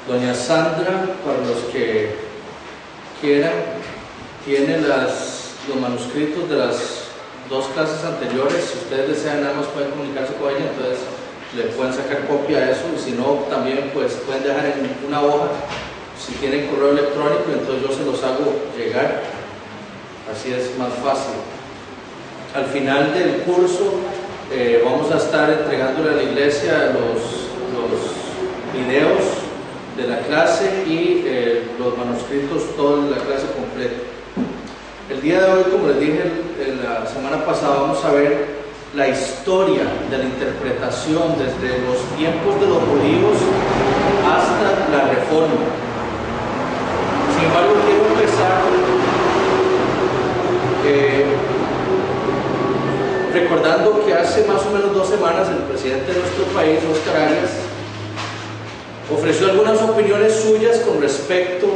Doña Sandra, para los que quieran, tiene los manuscritos de las dos clases anteriores. Si ustedes desean, nada más pueden comunicarse con ella, entonces le pueden sacar copia de eso, y si no, también pues pueden dejar en una hoja, si tienen correo electrónico, entonces yo se los hago llegar, así es más fácil. Al final del curso vamos a estar entregándole a la iglesia los videos de la clase y los manuscritos, toda la clase completa. El día de hoy, como les dije la semana pasada, vamos a ver la historia de la interpretación desde los tiempos de los judíos hasta la Reforma. Sin embargo, quiero empezar recordando que hace más o menos 2 semanas el presidente de nuestro país, Óscar Arias, ofreció algunas opiniones suyas con respecto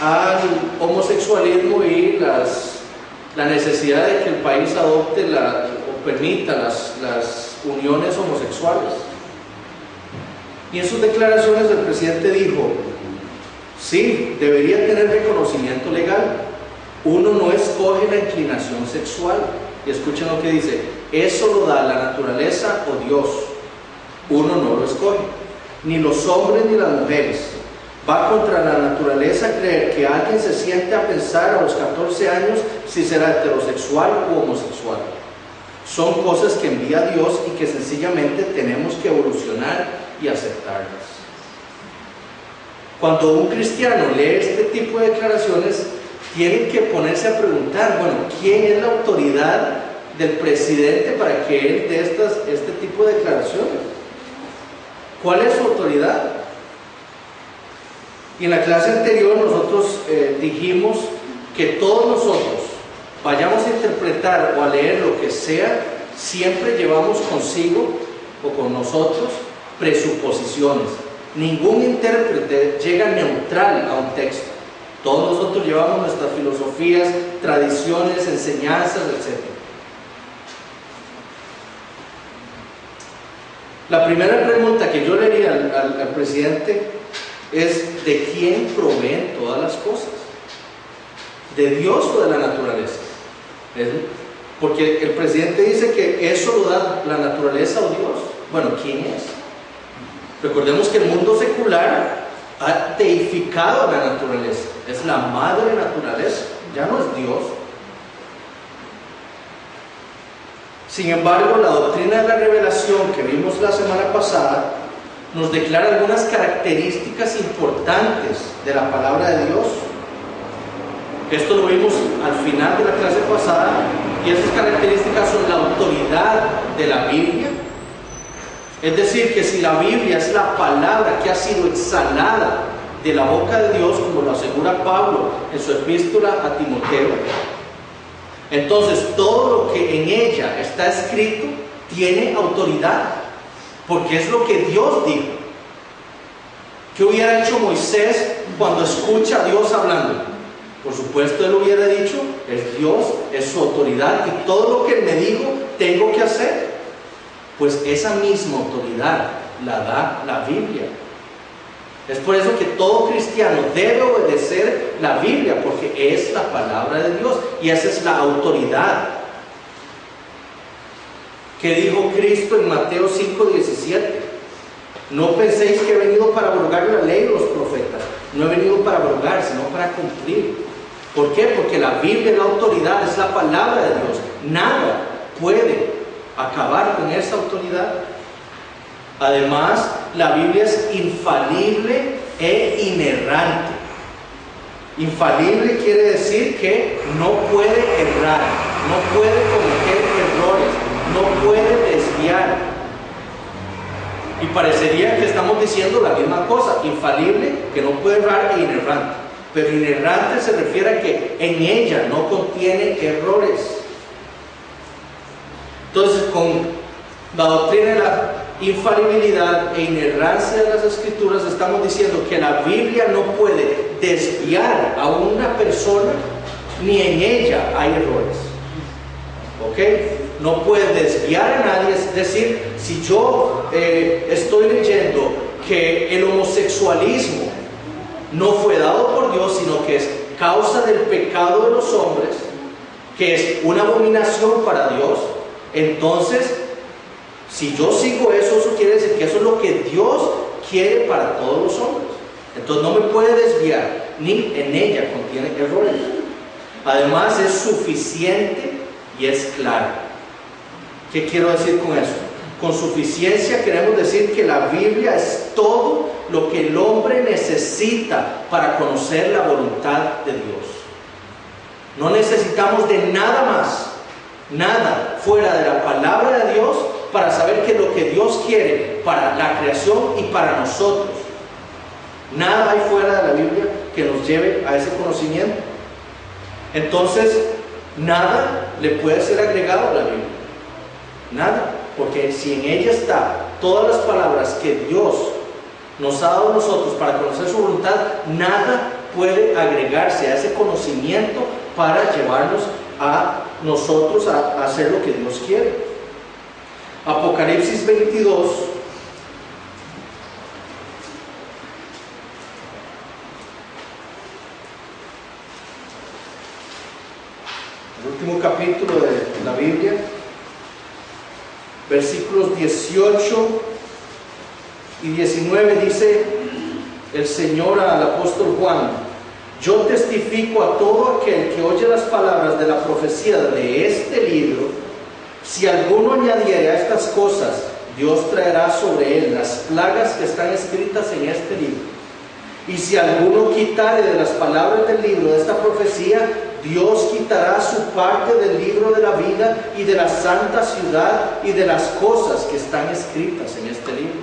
al homosexualismo y la necesidad de que el país adopte o permita las uniones homosexuales. Y en sus declaraciones el presidente dijo: sí, debería tener reconocimiento legal. Uno no escoge la inclinación sexual. Y escuchen lo que dice: eso lo da la naturaleza o Dios. Uno no lo escoge. Ni los hombres ni las mujeres. Va contra la naturaleza creer que alguien se siente a pensar a los 14 años si será heterosexual u homosexual. Son cosas que envía Dios y que sencillamente tenemos que evolucionar y aceptarlas. Cuando un cristiano lee este tipo de declaraciones, tiene que ponerse a preguntar, bueno, ¿quién es la autoridad del presidente para que él dé este tipo de declaraciones? ¿Cuál es su autoridad? Y en la clase anterior nosotros dijimos que todos nosotros vayamos a interpretar o a leer lo que sea, siempre llevamos consigo o con nosotros presuposiciones. Ningún intérprete llega neutral a un texto. Todos nosotros llevamos nuestras filosofías, tradiciones, enseñanzas, etc. La primera pregunta que yo le haría al presidente es: ¿de quién proveen todas las cosas? ¿De Dios o de la naturaleza? Porque el presidente dice que eso lo da la naturaleza o Dios. Bueno, ¿quién es? Recordemos que el mundo secular ha deificado a la naturaleza. Es la madre naturaleza, ya no es Dios. Sin embargo, la doctrina de la revelación que vimos la semana pasada nos declara algunas características importantes de la palabra de Dios. Esto lo vimos al final de la clase pasada, y esas características son la autoridad de la Biblia. Es decir, que si la Biblia es la palabra que ha sido exhalada de la boca de Dios, como lo asegura Pablo en su epístola a Timoteo, entonces todo lo que en ella está escrito tiene autoridad, porque es lo que Dios dijo. ¿Qué hubiera hecho Moisés cuando escucha a Dios hablando? Por supuesto, él hubiera dicho: es Dios, es su autoridad, y todo lo que él me dijo tengo que hacer. Pues esa misma autoridad la da la Biblia. Es por eso que todo cristiano debe obedecer la Biblia, porque es la palabra de Dios y esa es la autoridad. ¿Qué dijo Cristo en Mateo 5:17? No penséis que he venido para abrogar la ley de los profetas. No he venido para abrogar, sino para cumplir. ¿Por qué? Porque la Biblia es la autoridad, es la palabra de Dios. Nada puede acabar con esa autoridad. Además, la Biblia es infalible e inerrante. Infalible quiere decir que no puede errar, no puede cometer errores, no puede desviar. Y parecería que estamos diciendo la misma cosa: infalible, que no puede errar, e inerrante. Pero inerrante se refiere a que en ella no contiene errores. Entonces, con la doctrina de la infalibilidad e inerrancia de las Escrituras, estamos diciendo que la Biblia no puede desviar a una persona, ni en ella hay errores. ¿Ok? No puede desviar a nadie. Es decir, si yo estoy leyendo que el homosexualismo no fue dado por Dios, sino que es causa del pecado de los hombres, que es una abominación para Dios, entonces, si yo sigo eso, eso quiere decir que eso es lo que Dios quiere para todos los hombres. Entonces no me puede desviar, ni en ella contiene errores. Además es suficiente y es clara. ¿Qué quiero decir con eso? Con suficiencia queremos decir que la Biblia es todo lo que el hombre necesita para conocer la voluntad de Dios. No necesitamos de nada más, nada fuera de la palabra de Dios para saber qué es lo que Dios quiere para la creación y para nosotros. Nada hay fuera de la Biblia que nos lleve a ese conocimiento. Entonces, nada le puede ser agregado a la Biblia. Nada, porque si en ella está todas las palabras que Dios nos ha dado a nosotros para conocer su voluntad, nada puede agregarse a ese conocimiento para llevarnos a nosotros a hacer lo que Dios quiere. Apocalipsis 22. El último capítulo de la Biblia, versículos 18 y 19, dice el Señor al apóstol Juan: yo testifico a todo aquel que oye las palabras de la profecía de este libro, si alguno añadiere a estas cosas, Dios traerá sobre él las plagas que están escritas en este libro. Y si alguno quitare de las palabras del libro de esta profecía, Dios quitará su parte del libro de la vida y de la santa ciudad y de las cosas que están escritas en este libro.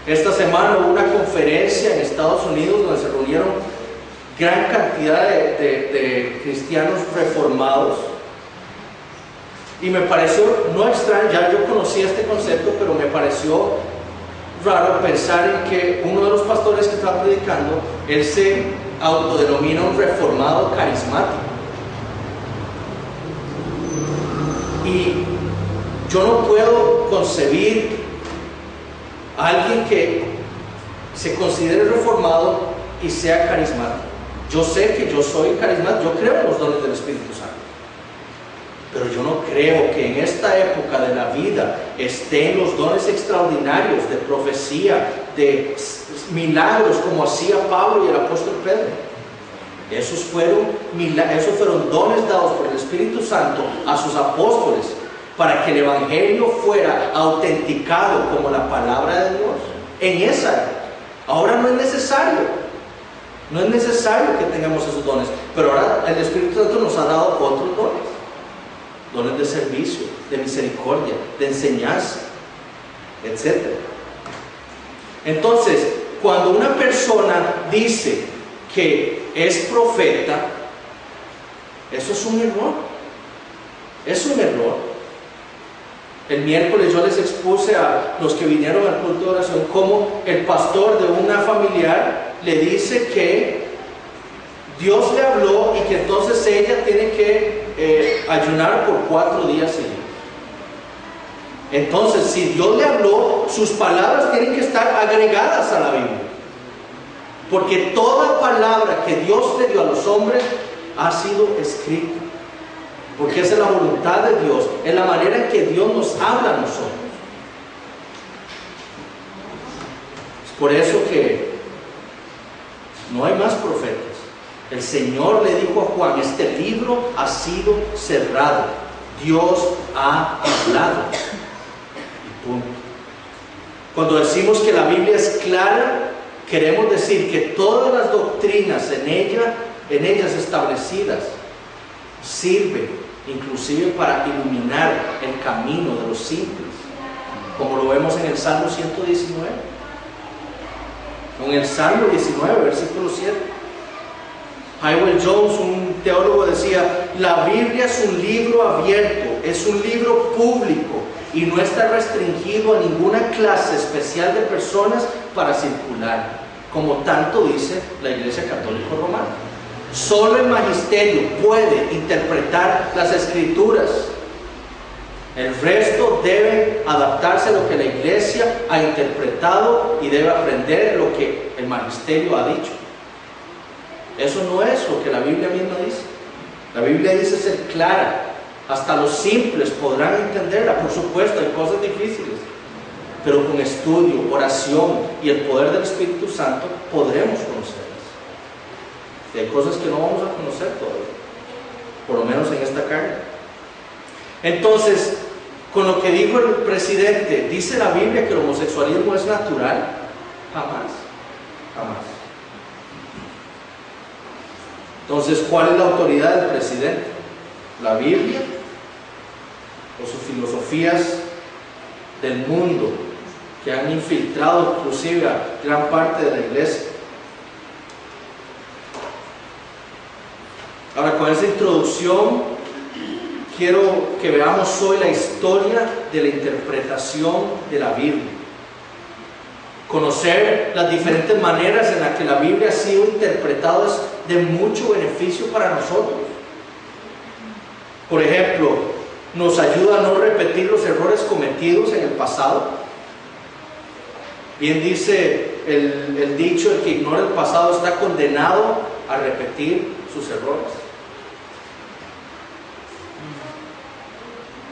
Esta semana hubo una conferencia en Estados Unidos donde se reunieron gran cantidad de cristianos reformados, y me pareció no extraño, ya yo conocía este concepto, pero me pareció raro pensar en que uno de los pastores que estaba predicando, él se autodenomina un reformado carismático. Y yo no puedo concebir a alguien que se considere reformado y sea carismático. Yo sé que yo soy carismático, yo creo en los dones del Espíritu Santo, pero yo no creo que en esta época de la vida estén los dones extraordinarios de profecía, de milagros como hacía Pablo y el apóstol Pedro. Esos fueron dones dados por el Espíritu Santo a sus apóstoles para que el Evangelio fuera autenticado como la palabra de Dios en esa época. Ahora no es necesario. No es necesario que tengamos esos dones, pero ahora el Espíritu Santo nos ha dado otros dones. Dones de servicio, de misericordia, de enseñanza, etc. Entonces, cuando una persona dice que es profeta, eso es un error. Es un error. El miércoles yo les expuse a los que vinieron al culto de oración cómo el pastor de una familiar le dice que Dios le habló y que entonces ella tiene que ayunar por 4 días seguidos. Entonces, si Dios le habló, sus palabras tienen que estar agregadas a la Biblia, porque toda palabra que Dios le dio a los hombres ha sido escrita, porque esa es la voluntad de Dios, es la manera en que Dios nos habla a nosotros. Es por eso que no hay más profetas. El Señor le dijo a Juan: este libro ha sido cerrado, Dios ha hablado, y punto. Cuando decimos que la Biblia es clara, queremos decir que todas las doctrinas en ellas establecidas sirven inclusive para iluminar el camino de los simples, como lo vemos en el Salmo 119. En el Salmo 19, versículo 7, Hywel Jones, un teólogo, decía: la Biblia es un libro abierto, es un libro público y no está restringido a ninguna clase especial de personas para circular, como tanto dice la Iglesia Católica Romana. Solo el magisterio puede interpretar las Escrituras. El resto debe adaptarse a lo que la iglesia ha interpretado y debe aprender lo que el magisterio ha dicho. Eso no es lo que la Biblia misma dice. La Biblia dice ser clara. Hasta los simples podrán entenderla. Por supuesto, hay cosas difíciles, pero con estudio, oración y el poder del Espíritu Santo podremos conocerlas. Y hay cosas que no vamos a conocer todavía, por lo menos en esta carne. Entonces, con lo que dijo el presidente, ¿dice la Biblia que el homosexualismo es natural? Jamás, jamás. Entonces, ¿cuál es la autoridad del presidente? ¿La Biblia o sus filosofías del mundo que han infiltrado inclusive a gran parte de la iglesia? Ahora, con esa introducción quiero que veamos hoy la historia de la interpretación de la Biblia. Conocer las diferentes maneras en las que la Biblia ha sido interpretada es de mucho beneficio para nosotros. Por ejemplo, nos ayuda a no repetir los errores cometidos en el pasado. Bien dice el dicho: el que ignora el pasado está condenado a repetir sus errores.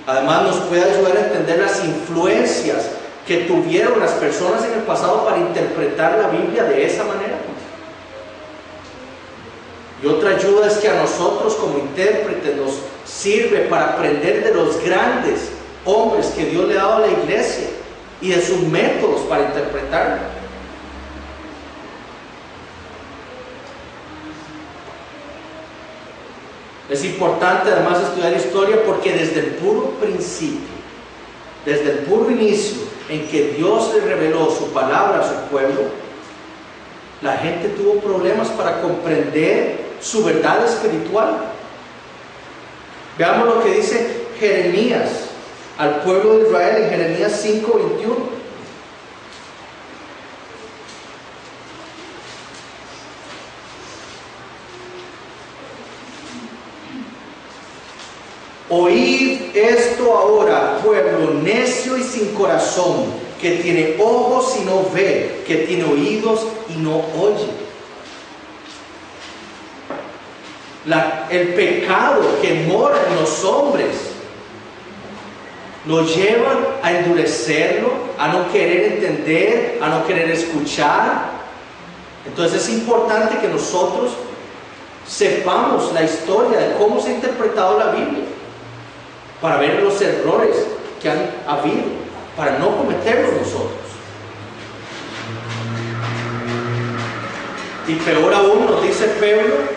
Además, nos puede ayudar a entender las influencias que tuvieron las personas en el pasado para interpretar la Biblia de esa manera. Y otra ayuda es que a nosotros como intérpretes nos sirve para aprender de los grandes hombres que Dios le ha dado a la iglesia y de sus métodos para interpretarla. Es importante además estudiar historia porque desde el puro principio, desde el puro inicio en que Dios le reveló su palabra a su pueblo, la gente tuvo problemas para comprender su verdad espiritual. Veamos lo que dice Jeremías al pueblo de Israel en Jeremías 5:21. Oíd esto ahora, pueblo necio y sin corazón, que tiene ojos y no ve, que tiene oídos y no oye. El pecado que mora en los hombres lo lleva a endurecerlo, a no querer entender, a no querer escuchar. Entonces es importante que nosotros sepamos la historia de cómo se ha interpretado la Biblia, para ver los errores que han habido, para no cometerlos nosotros. Y peor aún, nos dice Pedro,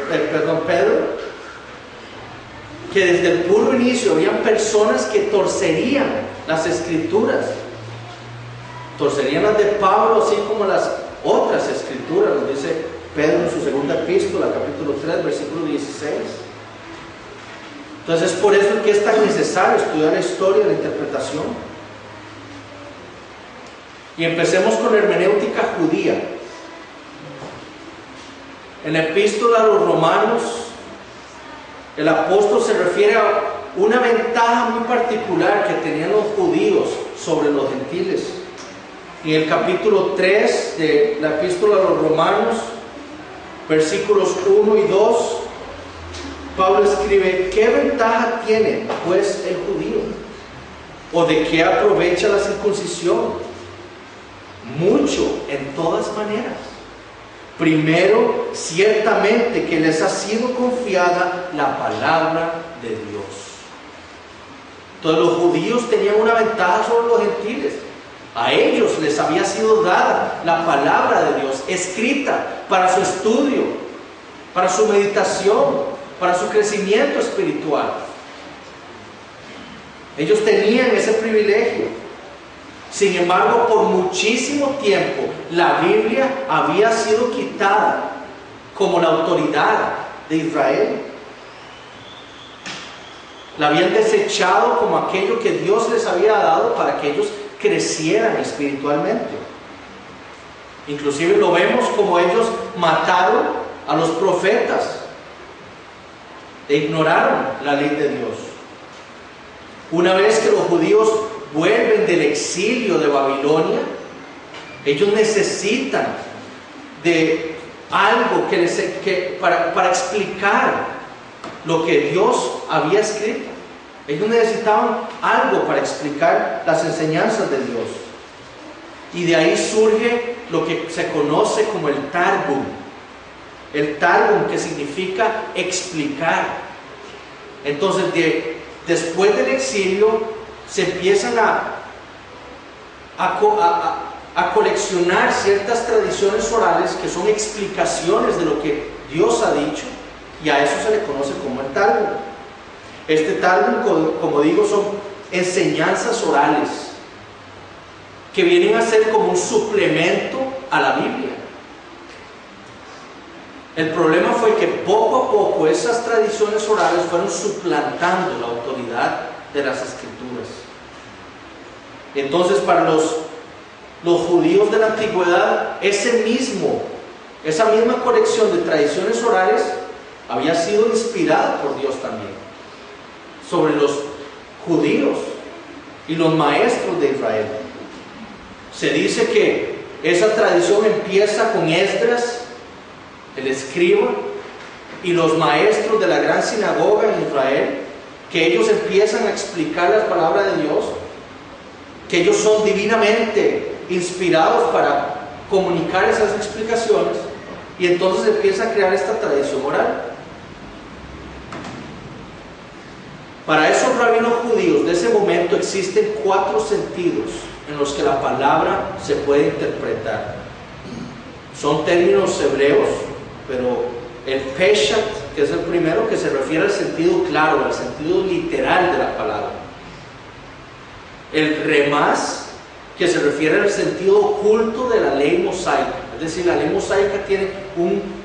que desde el puro inicio habían personas que torcerían las escrituras, torcerían las de Pablo, así como las otras escrituras, nos dice Pedro en su segunda epístola, capítulo 3, versículo 16. Entonces es por eso que es tan necesario estudiar la historia y la interpretación. Y empecemos con la hermenéutica judía. En la epístola a los Romanos, el apóstol se refiere a una ventaja muy particular que tenían los judíos sobre los gentiles. En el capítulo 3 de la epístola a los Romanos, versículos 1 y 2, Pablo escribe: ¿qué ventaja tiene pues el judío? ¿O de qué aprovecha la circuncisión? Mucho, en todas maneras. Primero, ciertamente que les ha sido confiada la palabra de Dios. Entonces los judíos tenían una ventaja sobre los gentiles. A ellos les había sido dada la palabra de Dios, escrita para su estudio, para su meditación, para su crecimiento espiritual. Ellos tenían ese privilegio. Sin embargo, por muchísimo tiempo la Biblia había sido quitada como la autoridad de Israel. La habían desechado como aquello que Dios les había dado para que ellos crecieran espiritualmente. Inclusive lo vemos como ellos mataron a los profetas e ignoraron la ley de Dios. Una vez que los judíos vuelven del exilio de Babilonia, ellos necesitan de algo para explicar lo que Dios había escrito. Ellos necesitaban algo para explicar las enseñanzas de Dios. Y de ahí surge lo que se conoce como el Targum. El Targum, que significa explicar. Entonces, después del exilio, se empiezan a coleccionar ciertas tradiciones orales que son explicaciones de lo que Dios ha dicho, y a eso se le conoce como el Targum. Este Targum, como digo, son enseñanzas orales que vienen a ser como un suplemento a la Biblia. El problema fue que poco a poco esas tradiciones orales fueron suplantando la autoridad de las Escrituras. Entonces, para los judíos de la antigüedad, esa misma colección de tradiciones orales había sido inspirada por Dios también sobre los judíos y los maestros de Israel. Se dice que esa tradición empieza con Esdras, el escriba, y los maestros de la gran sinagoga en Israel, que ellos empiezan a explicar las palabras de Dios, que ellos son divinamente inspirados para comunicar esas explicaciones, y entonces empieza a crear esta tradición oral. Para esos rabinos judíos de ese momento existen 4 sentidos en los que la palabra se puede interpretar. Son términos hebreos, pero el peshat, que es el primero, que se refiere al sentido claro, al sentido literal de la palabra. El remás, que se refiere al sentido oculto de la ley mosaica. Es decir, la ley mosaica tiene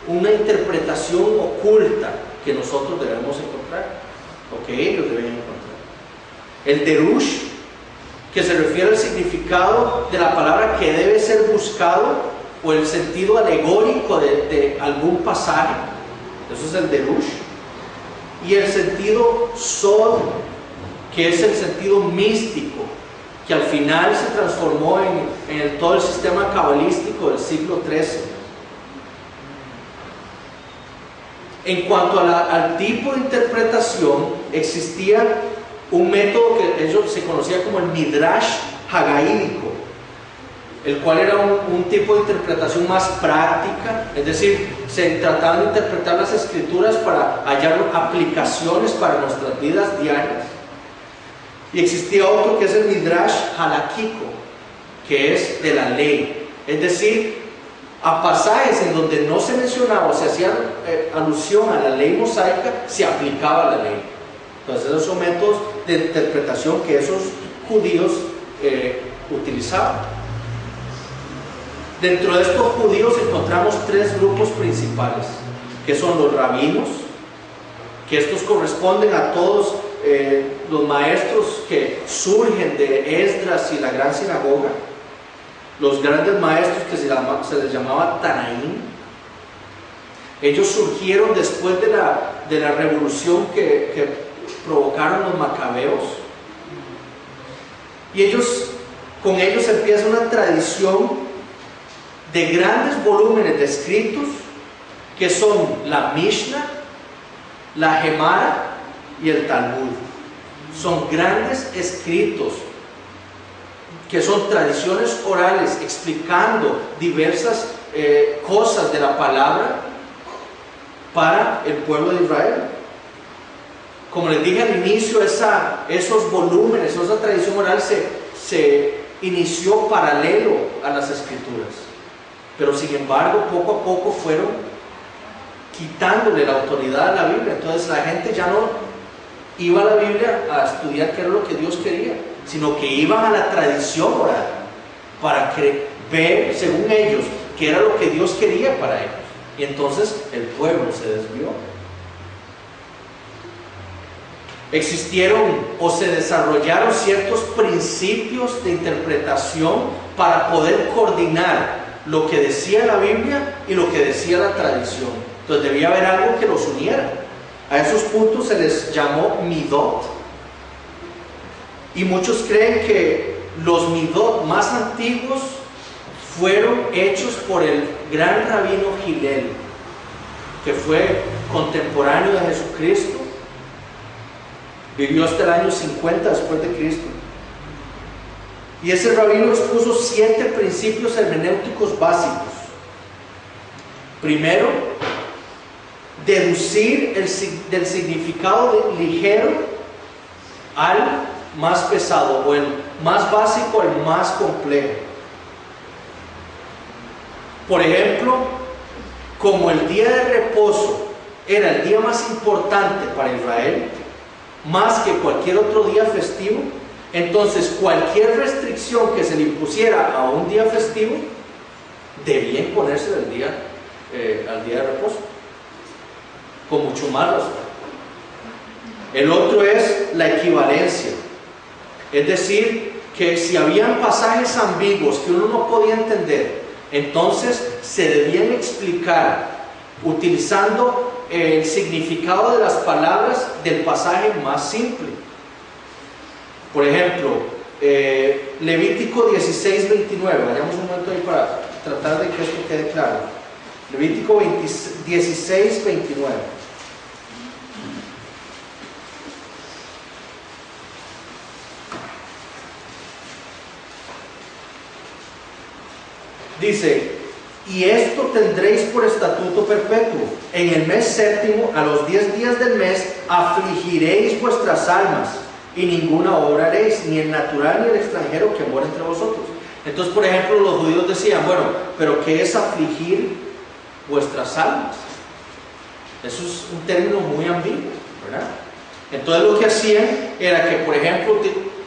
una interpretación oculta que nosotros debemos encontrar, o que ellos deben encontrar. El derush, que se refiere al significado de la palabra que debe ser buscado, o el sentido alegórico de algún pasaje. Eso es el derush. Y el sentido sod, que es el sentido místico, que al final se transformó en todo el sistema cabalístico del siglo XIII. En cuanto al tipo de interpretación, existía un método que ellos se conocía como el Midrash Hagaídico, el cual era un tipo de interpretación más práctica, es decir, se trataban de interpretar las escrituras para hallar aplicaciones para nuestras vidas diarias. Y existía otro que es el Midrash Halakhico, que es de la ley, es decir, a pasajes en donde no se mencionaba o se hacía alusión a la ley mosaica, se aplicaba la ley. Entonces esos son métodos de interpretación que esos judíos utilizaban. Dentro de estos judíos encontramos 3 grupos principales, que son los rabinos, que estos corresponden a todos los maestros que surgen de Esdras y la gran sinagoga, los grandes maestros que se les llamaba Tanaín. Ellos surgieron después de la revolución que provocaron los macabeos, y con ellos empieza una tradición de grandes volúmenes de escritos que son la Mishnah, la Gemara y el Talmud. Son grandes escritos que son tradiciones orales explicando diversas cosas de la palabra para el pueblo de Israel. Como les dije al inicio, esos volúmenes, esa tradición oral se inició paralelo a las escrituras, pero sin embargo poco a poco fueron quitándole la autoridad a la Biblia. Entonces la gente ya no iba a la Biblia a estudiar qué era lo que Dios quería, sino que iban a la tradición oral para ver, según ellos, qué era lo que Dios quería para ellos. Y entonces el pueblo se desvió. Existieron o se desarrollaron ciertos principios de interpretación para poder coordinar lo que decía la Biblia y lo que decía la tradición. Entonces debía haber algo que los uniera. A esos puntos se les llamó midot. Y muchos creen que los midot más antiguos fueron hechos por el gran rabino Hillel, que fue contemporáneo de Jesucristo, vivió hasta el año 50 después de Cristo. Y ese rabino expuso 7 principios hermenéuticos básicos. Primero, deducir del significado ligero al más pesado, o el más básico al más complejo. Por ejemplo, como el día de reposo era el día más importante para Israel, más que cualquier otro día festivo, entonces cualquier restricción que se le impusiera a un día festivo debía imponerse al día de reposo, con mucho más razón. El otro es la equivalencia, es decir, que si habían pasajes ambiguos que uno no podía entender, entonces se debían explicar utilizando el significado de las palabras del pasaje más simple. Por ejemplo, Levítico 16:29, vayamos un momento ahí para tratar de que esto quede claro. Levítico 16:29. Dice: y esto tendréis por estatuto perpetuo: en el mes séptimo, a los 10 días del mes, afligiréis vuestras almas, y ninguna obra haréis, ni el natural ni el extranjero que mora entre vosotros. Entonces, por ejemplo, los judíos decían: bueno, pero ¿qué es afligir vuestras almas? Eso es un término muy ambiguo, ¿verdad? Entonces lo que hacían era que, por ejemplo,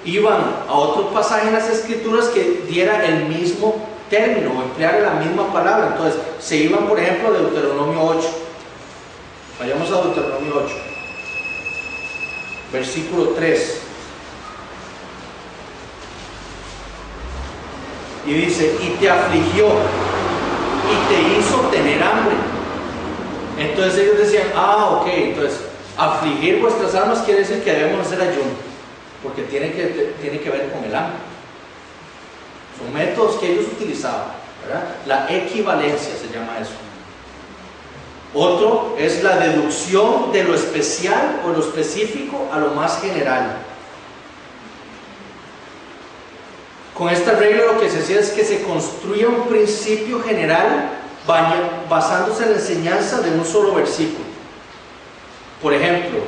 iban a otros pasajes en las escrituras que diera el mismo término o emplear la misma palabra. Entonces se iban, por ejemplo, a Deuteronomio 8. Vayamos a Deuteronomio 8, versículo 3, y dice: y te afligió y te hizo tener hambre. Entonces ellos decían: ok, entonces afligir vuestras almas quiere decir que debemos hacer ayuno, porque tiene que ver con el hambre. Son métodos que ellos utilizaban, ¿verdad? La equivalencia se llama eso. Otro es la deducción de lo especial o lo específico a lo más general. Con esta regla lo que se hacía es que se construía un principio general basándose en la enseñanza de un solo versículo. Por ejemplo,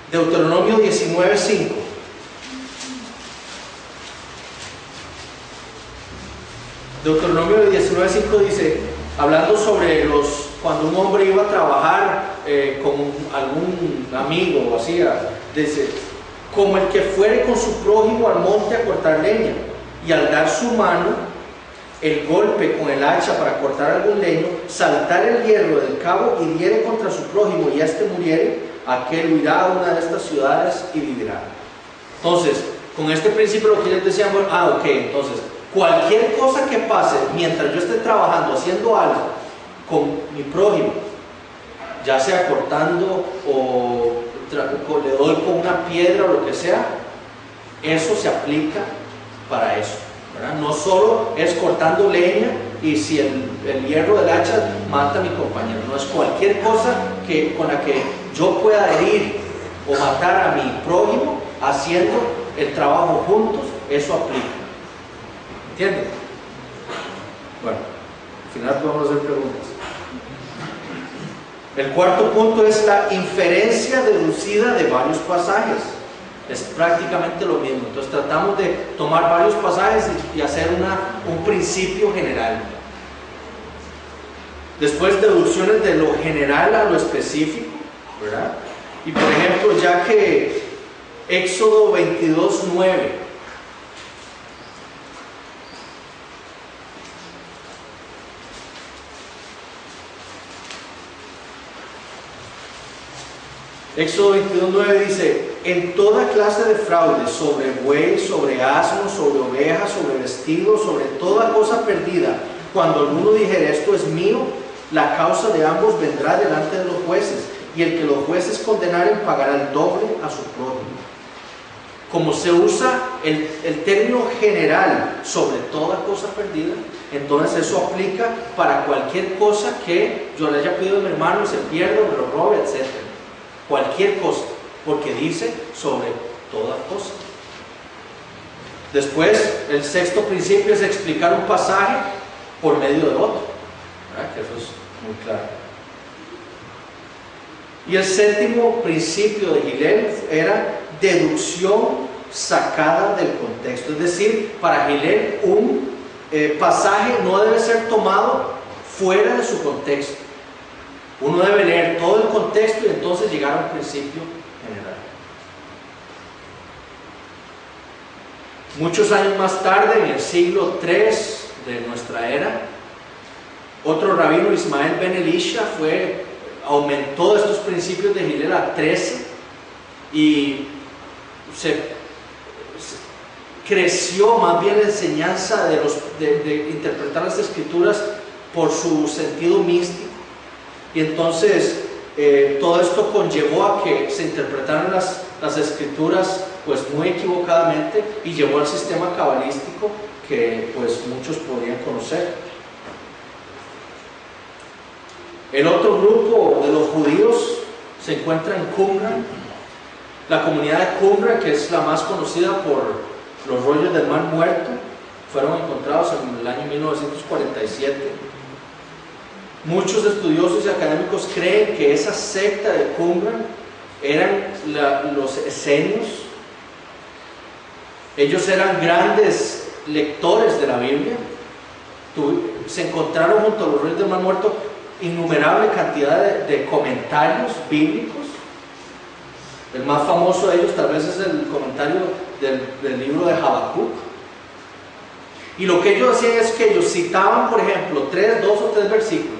Deuteronomio 19:5. Deuteronomio 19:5 dice, hablando sobre cuando un hombre iba a trabajar con algún amigo o así, dice: como el que fuere con su prójimo al monte a cortar leña, y al dar su mano el golpe con el hacha para cortar algún leño, saltar el hierro del cabo y diere contra su prójimo, y éste muriere, aquel huirá a una de estas ciudades y vivirá. Entonces, con este principio lo que ellos decían, bueno, ok, entonces cualquier cosa que pase mientras yo esté trabajando, haciendo algo con mi prójimo, ya sea cortando o le doy con una piedra o lo que sea, eso se aplica para eso, ¿verdad? No solo es cortando leña y si el hierro del hacha mata a mi compañero, no, es cualquier cosa con la que yo pueda herir o matar a mi prójimo haciendo el trabajo juntos, eso aplica. ¿Entienden? Bueno, al final podemos hacer preguntas. El cuarto punto es la inferencia deducida de varios pasajes. Es prácticamente lo mismo. Entonces tratamos de tomar varios pasajes y hacer un principio general. Después, deducciones de lo general a lo específico, ¿verdad? Y por ejemplo, ya que Éxodo 22:9 Éxodo 22:9 dice: en toda clase de fraude, sobre buey, sobre asno, sobre oveja, sobre vestido, sobre toda cosa perdida, cuando alguno dijere esto es mío, la causa de ambos vendrá delante de los jueces, y el que los jueces condenaren pagará el doble a su prójimo. como se usa el término general sobre toda cosa perdida, entonces eso aplica para cualquier cosa que yo le haya pedido a mi hermano y se pierda o me lo robe, etc. Cualquier cosa, porque dice sobre toda cosa. Después, el sexto principio es explicar un pasaje por medio de otro, ¿verdad? Que eso es muy claro. Y el séptimo principio de Hillel era deducción sacada del contexto. Es decir, para Hillel un pasaje no debe ser tomado fuera de su contexto. Uno debe leer todo el contexto y entonces llegar a un principio general. Muchos años más tarde, en el siglo III de nuestra era, otro rabino, Ismael ben Elisha, aumentó estos principios de Hillel a 13 y creció más bien la enseñanza de interpretar las escrituras por su sentido místico, y entonces todo esto conllevó a que se interpretaran las escrituras pues muy equivocadamente y llevó al sistema cabalístico que pues muchos podrían conocer. El otro grupo de los judíos se encuentra en Qumran. La comunidad de Qumran, que es la más conocida por los rollos del Mar Muerto, fueron encontrados en el año 1947. Muchos estudiosos y académicos creen que esa secta de Qumran eran los esenios. Ellos eran grandes lectores de la Biblia. Se encontraron junto a los rollos del Mar Muerto innumerable cantidad de comentarios bíblicos. El más famoso de ellos tal vez es el comentario del libro de Habacuc. Y lo que ellos hacían es que ellos citaban, por ejemplo, 2 o 3 versículos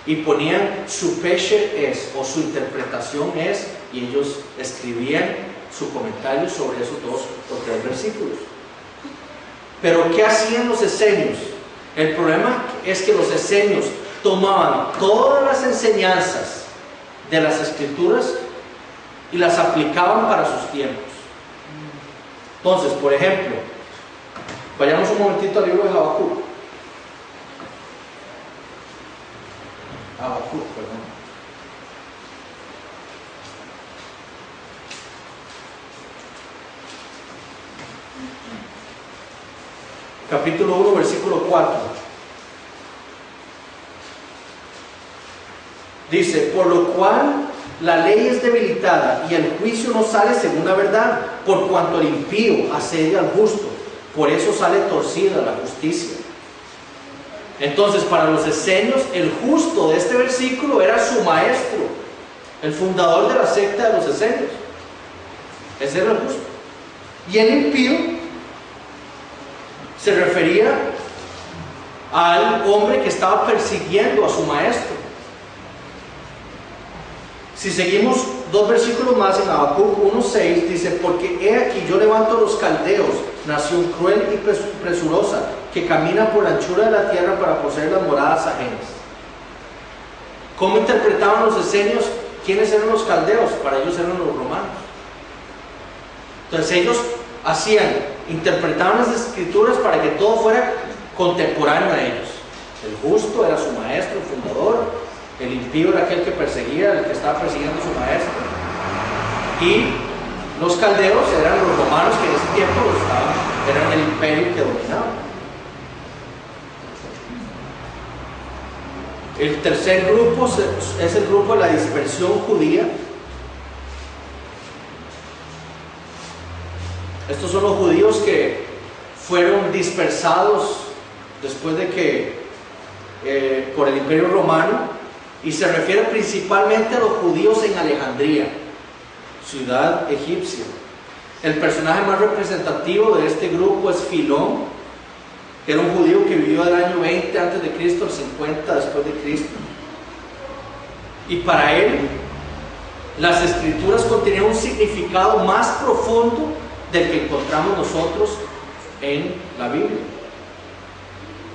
y ponían su peche es, o su interpretación es, y ellos escribían su comentario sobre esos 2 o 3 versículos. Pero ¿qué hacían los esenios? El problema es que los esenios tomaban todas las enseñanzas de las escrituras y las aplicaban para sus tiempos. Entonces, por ejemplo, vayamos un momentito al libro de Habacuc. Capítulo 1, versículo 4. Dice: por lo cual la ley es debilitada y el juicio no sale según la verdad, por cuanto el impío asedia al justo, por eso sale torcida la justicia. Entonces, para los esenios, el justo de este versículo era su maestro, el fundador de la secta de los esenios. Ese era el justo. Y el impío se refería al hombre que estaba persiguiendo a su maestro. Si seguimos 2 versículos más en Habacuc 1:6, dice: porque he aquí yo levanto a los caldeos, nación cruel y presurosa, que camina por la anchura de la tierra para poseer las moradas ajenas. ¿Cómo interpretaban los esenios? ¿Quiénes eran los caldeos? Para ellos eran los romanos. Entonces ellos interpretaban las escrituras para que todo fuera contemporáneo a ellos. El justo era su maestro, el fundador. El impío era aquel que perseguía, el que estaba persiguiendo a su maestro. Y los caldeos eran los romanos, que en ese tiempo eran el imperio que dominaba. El tercer grupo es el grupo de la dispersión judía. Estos son los judíos que fueron dispersados después de que por el imperio romano, y se refiere principalmente a los judíos en Alejandría, ciudad egipcia. El personaje más representativo de este grupo es Filón, que era un judío que vivió del año 20 a.C. al 50 después de Cristo. Y para él, las escrituras contenían un significado más profundo del que encontramos nosotros en la Biblia.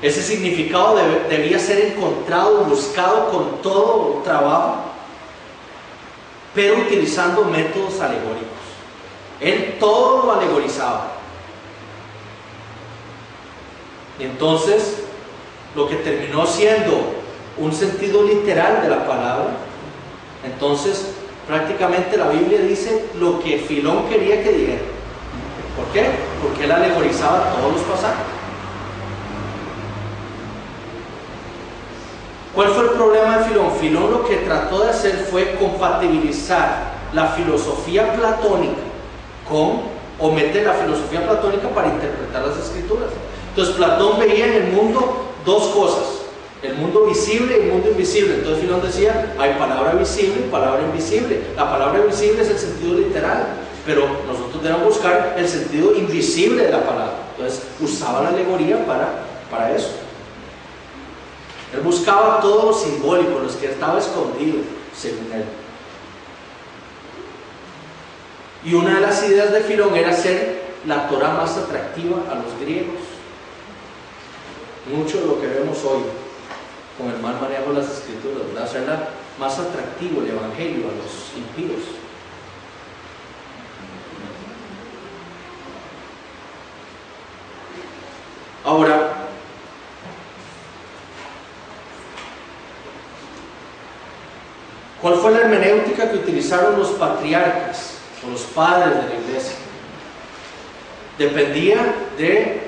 Ese significado debía ser encontrado, buscado con todo trabajo, pero utilizando métodos alegóricos. Él todo lo alegorizaba. Y entonces, lo que terminó siendo un sentido literal de la palabra, entonces prácticamente la Biblia dice lo que Filón quería que dijera. ¿Por qué? Porque él alegorizaba todos los pasajes. ¿Cuál fue el problema de Filón? Filón lo que trató de hacer fue compatibilizar la filosofía platónica o meter la filosofía platónica para interpretar las escrituras. Entonces Platón veía en el mundo dos cosas: el mundo visible y el mundo invisible. Entonces Filón decía, hay palabra visible y palabra invisible. La palabra visible es el sentido literal, pero nosotros debemos buscar el sentido invisible de la palabra. Entonces usaba la alegoría para eso. Él buscaba todo lo simbólico, lo que estaba escondido, según él. Y una de las ideas de Filón era hacer la Torá más atractiva a los griegos. Mucho de lo que vemos hoy con el mal manejo de las escrituras, ¿verdad? Hacerla más atractivo el evangelio a los impíos. Ahora, ¿cuál fue la hermenéutica que utilizaron los patriarcas o los padres de la iglesia? Dependía de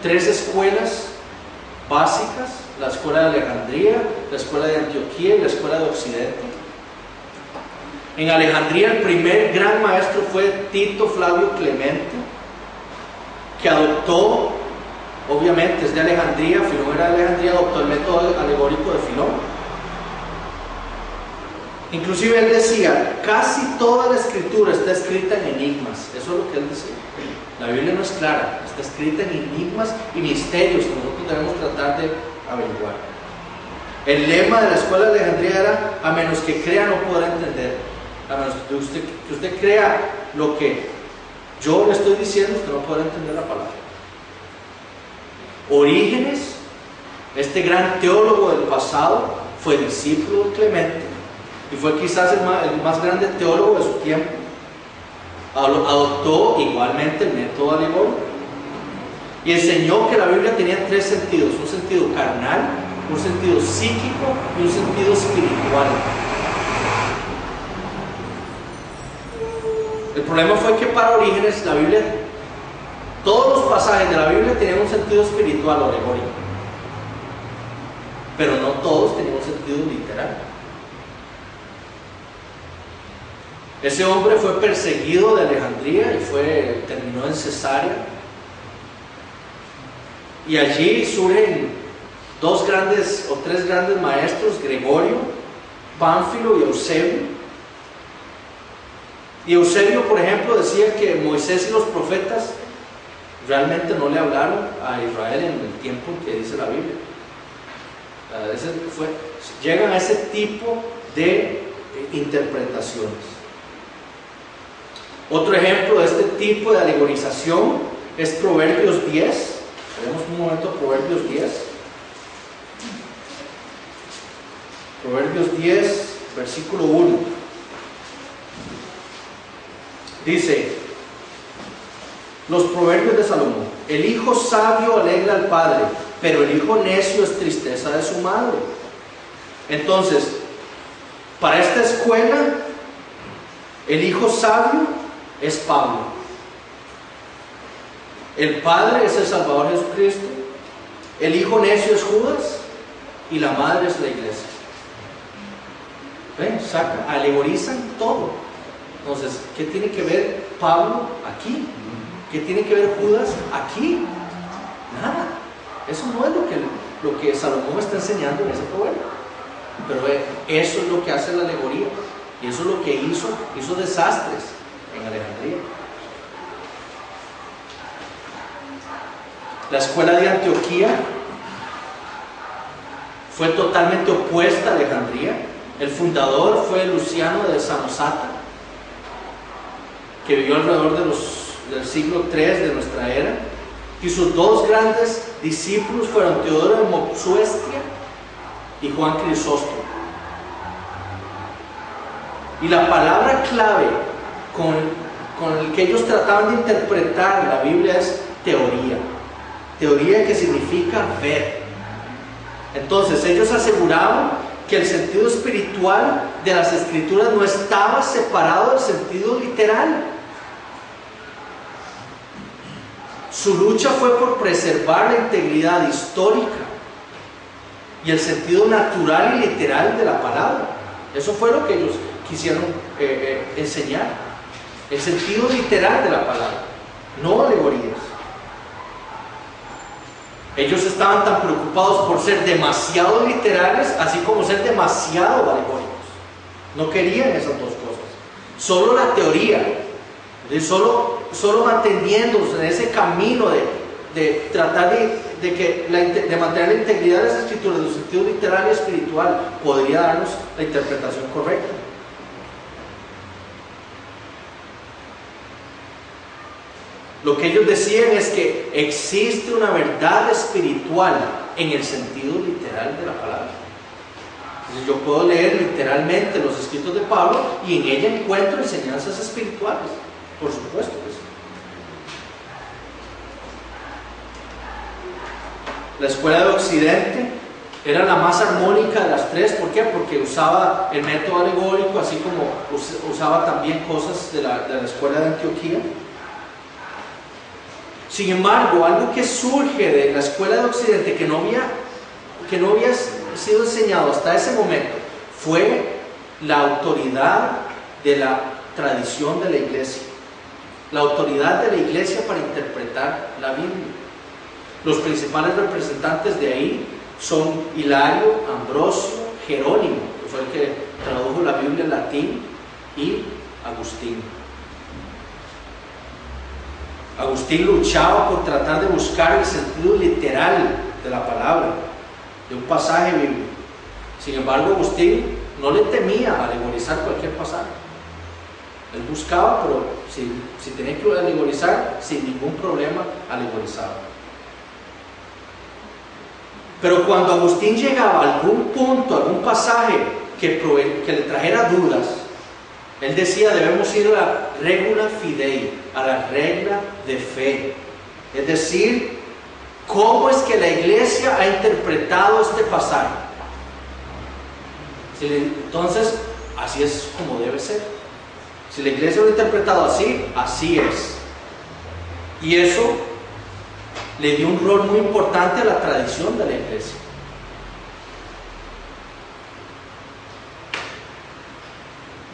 3 escuelas básicas: la escuela de Alejandría, la escuela de Antioquía y la escuela de Occidente. En Alejandría el primer gran maestro fue Tito Flavio Clemente, que adoptó, obviamente es de Alejandría, Filón era de Alejandría, adoptó el método alegórico de Filón. Inclusive él decía, casi toda la escritura está escrita en enigmas. Eso es lo que él decía. La Biblia no es clara, está escrita en enigmas y misterios que nosotros debemos tratar de averiguar. El lema de la escuela de Alejandría era: a menos que crea no podrá entender. A menos que usted crea lo que yo le estoy diciendo, usted no podrá entender la palabra. Orígenes, este gran teólogo del pasado, fue discípulo de Clemente y fue quizás el más grande teólogo de su tiempo. Adoptó igualmente el método alegórico y enseñó que la Biblia tenía 3 sentidos: un sentido carnal, un sentido psíquico y un sentido espiritual. El problema fue que para Orígenes la Biblia, todos los pasajes de la Biblia tenían un sentido espiritual o alegórico, pero no todos tenían un sentido literal. Ese hombre fue perseguido de Alejandría y terminó en Cesarea. Y allí surgen 2 grandes o 3 grandes maestros: Gregorio, Pánfilo y Eusebio. Y Eusebio, por ejemplo, decía que Moisés y los profetas realmente no le hablaron a Israel en el tiempo que dice la Biblia. Llegan a ese tipo de interpretaciones. Otro ejemplo de este tipo de alegorización es Proverbios 10. Veremos un momento Proverbios 10. Proverbios 10, versículo 1. Dice, los proverbios de Salomón: el hijo sabio alegra al padre, pero el hijo necio es tristeza de su madre. Entonces, para esta escuela, el hijo sabio es Pablo, el padre es el Salvador Jesucristo, el hijo necio es Judas y la madre es la iglesia. ¿Ven? Alegorizan todo. Entonces, ¿qué tiene que ver Pablo aquí? ¿Qué tiene que ver Judas aquí? Nada. Eso no es lo que Salomón está enseñando en ese proverbio. Pero eso es lo que hace la alegoría. Y eso es lo que hizo desastres en Alejandría. La escuela de Antioquía fue totalmente opuesta a Alejandría. El fundador fue Luciano de Samosata, que vivió alrededor del siglo III de nuestra era, y sus 2 grandes discípulos fueron Teodoro de Mopsuestia y Juan Crisóstomo. Y la palabra clave con con el que ellos trataban de interpretar la Biblia es teoría. Teoría que significa ver. Entonces ellos aseguraban que el sentido espiritual de las escrituras no estaba separado del sentido literal. Su lucha fue por preservar la integridad histórica y el sentido natural y literal de la palabra. Eso fue lo que ellos quisieron enseñar. El sentido literal de la palabra, no alegorías. Ellos estaban tan preocupados por ser demasiado literales, así como ser demasiado alegóricos. No querían esas dos cosas. Solo la teoría, solo manteniéndose en ese camino de tratar de mantener la integridad de las escrituras, de su sentido literal y espiritual, podría darnos la interpretación correcta. Lo que ellos decían es que existe una verdad espiritual en el sentido literal de la palabra. Entonces yo puedo leer literalmente los escritos de Pablo y en ella encuentro enseñanzas espirituales, por supuesto que sí. La escuela de Occidente era la más armónica de las tres. ¿Por qué? Porque usaba el método alegórico, así como usaba también cosas de la escuela de Antioquía. Sin embargo, algo que surge de la escuela de Occidente que no había sido enseñado hasta ese momento fue la autoridad de la tradición de la iglesia, la autoridad de la iglesia para interpretar la Biblia. Los principales representantes de ahí son Hilario, Ambrosio, Jerónimo, que fue el que tradujo la Biblia en latín, y Agustín. Agustín luchaba por tratar de buscar el sentido literal de la palabra, de un pasaje bíblico. Sin embargo, Agustín no le temía alegorizar cualquier pasaje. Él buscaba, pero si tenía que alegorizar, sin ningún problema alegorizaba. Pero cuando Agustín llegaba a algún punto, algún pasaje que le trajera dudas, él decía: debemos ir a la regula fidei, a la regla de fe. Es decir, ¿cómo es que la iglesia ha interpretado este pasaje? Entonces, así es como debe ser. Si la iglesia lo ha interpretado así, así es. Y eso le dio un rol muy importante a la tradición de la iglesia.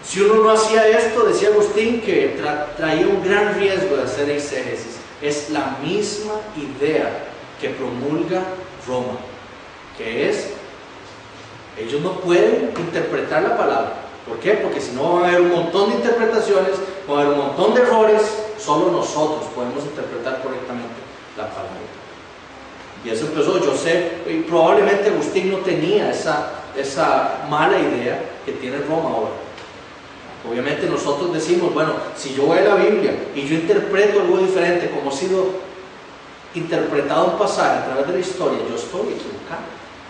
Si uno no hacía esto, decía Agustín, que traía un gran riesgo de hacer exégesis. Es la misma idea que promulga Roma, que es: ellos no pueden interpretar la palabra. ¿Por qué? Porque si no va a haber un montón de interpretaciones, va a haber un montón de errores. Solo nosotros podemos interpretar correctamente la palabra. Y eso empezó, yo sé, y probablemente Agustín no tenía esa mala idea que tiene Roma ahora. Obviamente nosotros decimos: bueno, si yo voy a la Biblia y yo interpreto algo diferente, como ha sido interpretado un pasaje a través de la historia, yo estoy equivocado.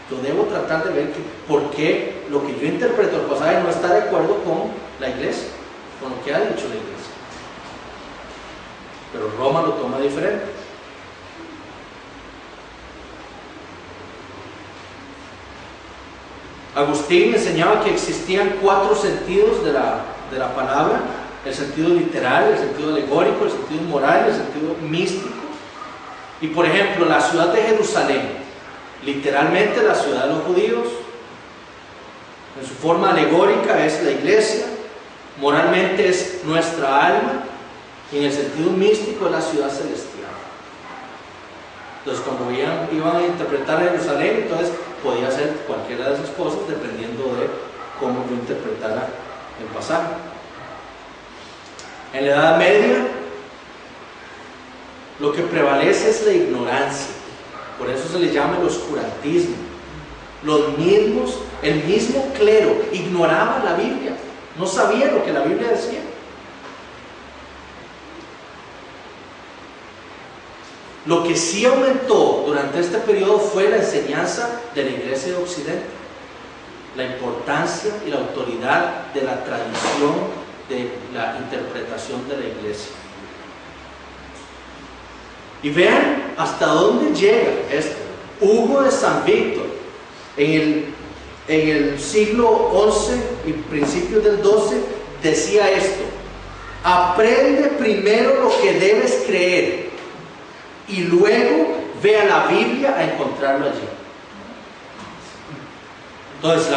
Yo debo tratar de ver por qué lo que yo interpreto el pasaje no está de acuerdo con la iglesia, con lo que ha dicho la iglesia. Pero Roma lo toma diferente. Agustín enseñaba que existían 4 sentidos de la palabra: el sentido literal, el sentido alegórico, el sentido moral, el sentido místico. Y por ejemplo, la ciudad de Jerusalén, literalmente la ciudad de los judíos, en su forma alegórica es la iglesia, moralmente es nuestra alma, y en el sentido místico es la ciudad celestial. Entonces, cuando iban a interpretar Jerusalén, entonces podía ser cualquiera de esas cosas dependiendo de cómo yo interpretara el pasaje. En la Edad Media, lo que prevalece es la ignorancia. Por eso se le llama el oscurantismo. El mismo clero ignoraba la Biblia, no sabía lo que la Biblia decía. Lo que sí aumentó durante este periodo fue la enseñanza de la iglesia de Occidente, la importancia y la autoridad de la tradición de la interpretación de la iglesia. Y vean hasta dónde llega esto. Hugo de San Víctor, en el siglo XI y principios del XII, decía esto: aprende primero lo que debes creer y luego ve a la Biblia a encontrarlo allí. Entonces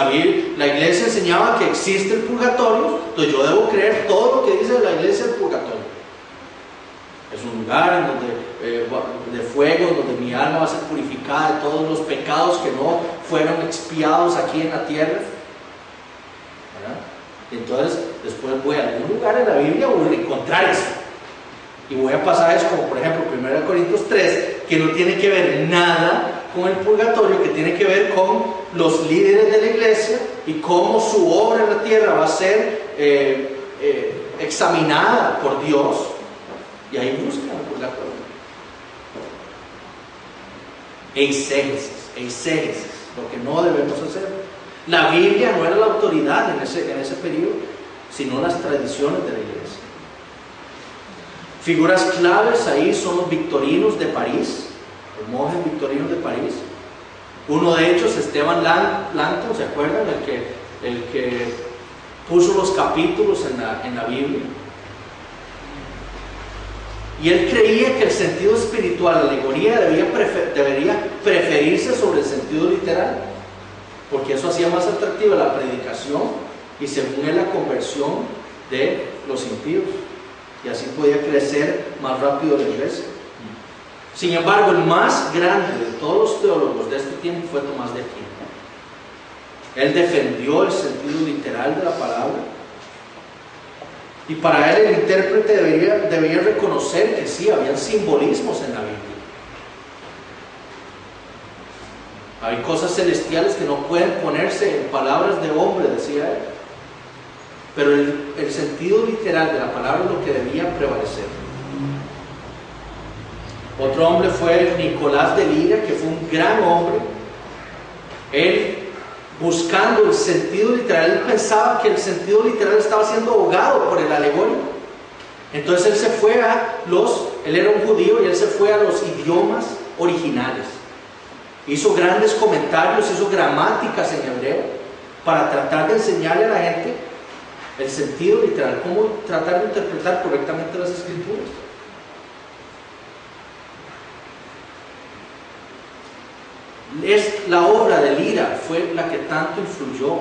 la iglesia enseñaba que existe el purgatorio, entonces yo debo creer todo lo que dice la iglesia del purgatorio. Es un lugar en donde, de fuego, donde mi alma va a ser purificada de todos los pecados que no fueron expiados aquí en la tierra, ¿verdad? Entonces después voy a algún lugar en la Biblia, voy a encontrar eso, y voy a pasajes como por ejemplo 1 Corintios 3, que no tiene que ver nada con el purgatorio, que tiene que ver con los líderes de la iglesia y cómo su obra en la tierra va a ser examinada por Dios, y ahí buscan el purgatorio. Eisegesis, lo que no debemos hacer. La Biblia no era la autoridad en ese periodo, sino las tradiciones de la iglesia. Figuras claves ahí son los victorinos de París, los monjes victorinos de París. Uno de ellos, Esteban Langton, ¿se acuerdan? El que puso los capítulos en la Biblia. Y él creía que el sentido espiritual, la alegoría, debería preferirse sobre el sentido literal, porque eso hacía más atractiva la predicación y según él la conversión de los impíos, y así podía crecer más rápido la iglesia. Sin embargo, el más grande de todos los teólogos de este tiempo fue Tomás de Aquino. Él defendió el sentido literal de la palabra, y para él el intérprete debía reconocer que sí, había simbolismos en la Biblia. Hay cosas celestiales que no pueden ponerse en palabras de hombre, decía él, pero el sentido literal de la palabra es lo que debía prevalecer. Otro hombre fue Nicolás de Lira, que fue un gran hombre. Él, buscando el sentido literal, él pensaba que el sentido literal estaba siendo ahogado por el alegorio. Entonces él se fue él era un judío, y él se fue a los idiomas originales. Hizo grandes comentarios, hizo gramáticas en hebreo, para tratar de enseñarle a la gente el sentido literal, cómo tratar de interpretar correctamente las escrituras. La obra de Lira fue la que tanto influyó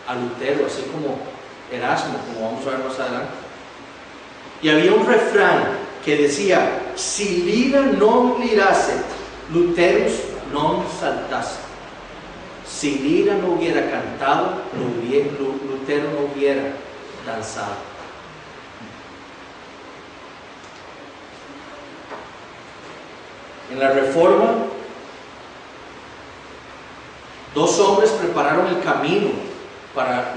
a Lutero, así como Erasmo, como vamos a ver más adelante. Y había un refrán que decía: si Lira non lirasset, Luterus non saltasset. Si Lira no hubiera cantado, Lutero no hubiera danzado. En la Reforma, dos hombres prepararon el camino para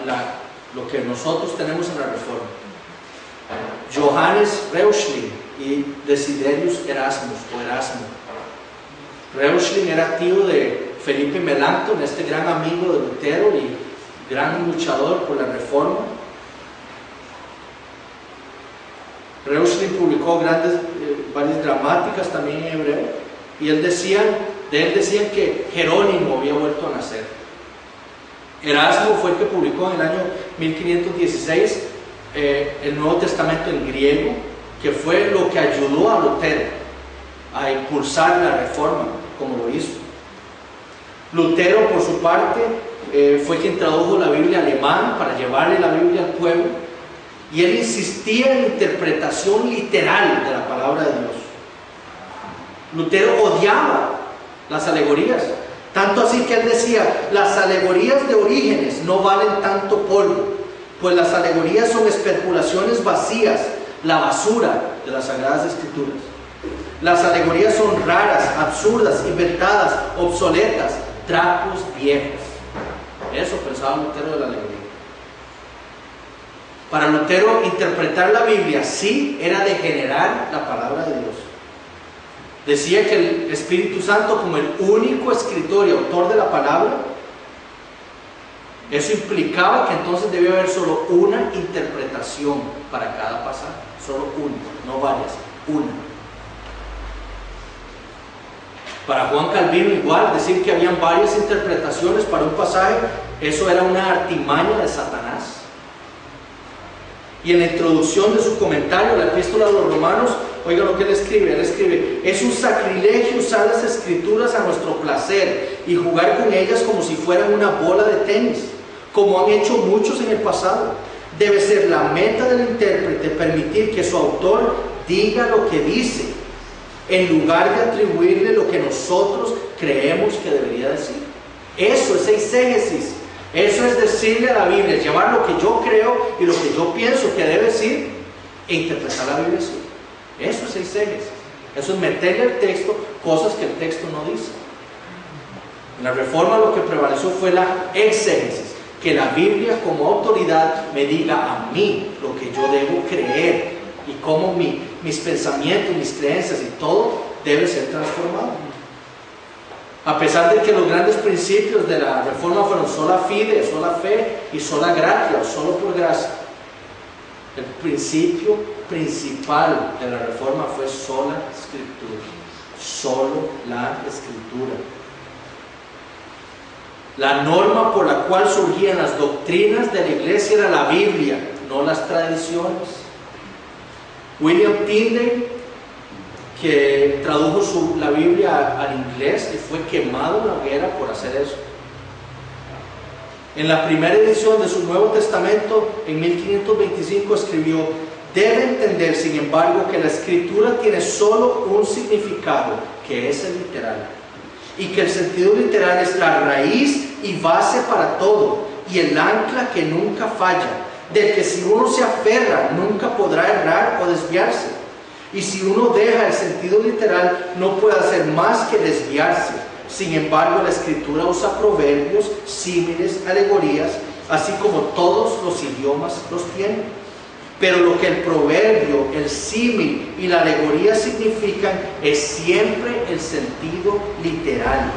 lo que nosotros tenemos en la Reforma: Johannes Reuchlin y Desiderius Erasmus o Erasmo. Reuchlin era tío de Felipe Melanchthon, este gran amigo de Lutero y gran luchador por la Reforma. Reuchlin publicó varias gramáticas también en hebreo, y de él decían que Jerónimo había vuelto a nacer. Erasmo fue el que publicó en el año 1516 el Nuevo Testamento en griego, que fue lo que ayudó a Lutero a impulsar la Reforma como lo hizo. Lutero, por su parte, fue quien tradujo la Biblia alemán para llevarle la Biblia al pueblo, y él insistía en la interpretación literal de la palabra de Dios. Lutero odiaba las alegorías, tanto así que él decía: las alegorías de Orígenes no valen tanto polvo, pues las alegorías son especulaciones vacías, la basura de las Sagradas Escrituras. Las alegorías son raras, absurdas, inventadas, obsoletas, trapos viejos. Eso pensaba Lutero de la alegoría. Para Lutero, interpretar la Biblia sí era degenerar la palabra de Dios. Decía que el Espíritu Santo, como el único escritor y autor de la palabra, Eso implicaba que entonces debía haber solo una interpretación para cada pasaje, solo una, no varias, una. Para Juan Calvino igual, decir que habían varias interpretaciones para un pasaje, eso era una artimaña de Satanás. Y en la introducción de su comentario, la epístola a los Romanos, oiga lo que él escribe, es un sacrilegio usar las escrituras a nuestro placer y jugar con ellas como si fueran una bola de tenis, como han hecho muchos en el pasado. Debe ser la meta del intérprete permitir que su autor diga lo que dice, en lugar de atribuirle lo que nosotros creemos que debería decir. Eso es eisegesis. Eso es decirle a la Biblia, llevar lo que yo creo y lo que yo pienso que debe decir e interpretar la Biblia así. Eso es eisegesis. Eso es meterle al texto cosas que el texto no dice. En la Reforma lo que prevaleció fue la exégesis, que la Biblia como autoridad me diga a mí lo que yo debo creer y cómo mis pensamientos, mis creencias y todo debe ser transformado. A pesar de que los grandes principios de la Reforma fueron sola fide, sola fe y sola gratia, solo por gracia, el principio principal de la Reforma fue sola Escritura, solo la Escritura. La norma por la cual surgían las doctrinas de la iglesia era la Biblia, no las tradiciones. William Tyndale, que tradujo la Biblia al inglés y fue quemado en la hoguera por hacer eso. En la primera edición de su Nuevo Testamento, en 1525, escribió: debe entender, sin embargo, que la Escritura tiene solo un significado, que es el literal, y que el sentido literal es la raíz y base para todo, y el ancla que nunca falla, del que si uno se aferra, nunca podrá errar o desviarse. Y si uno deja el sentido literal, no puede hacer más que desviarse. Sin embargo, la Escritura usa proverbios, símiles, alegorías, así como todos los idiomas los tienen. Pero lo que el proverbio, el símil y la alegoría significan es siempre el sentido literal,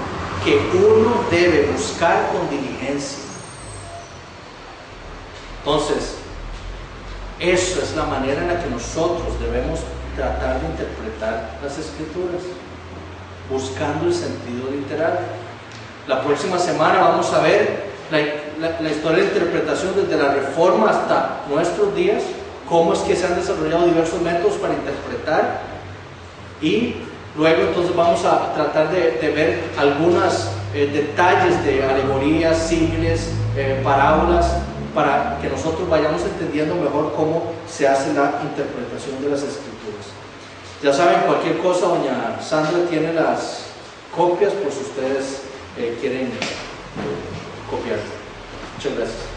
que uno debe buscar con diligencia. Entonces, eso es la manera en la que nosotros debemos tratar de interpretar las Escrituras, buscando el sentido literal. La próxima semana vamos a ver la historia de interpretación desde la Reforma hasta nuestros días, cómo es que se han desarrollado diversos métodos para interpretar, y luego entonces vamos a tratar de ver algunos detalles de alegorías, símiles, parábolas, para que nosotros vayamos entendiendo mejor cómo se hace la interpretación de las Escrituras. Ya saben, cualquier cosa, doña Sandra tiene las copias por si ustedes quieren copiar. Muchas gracias.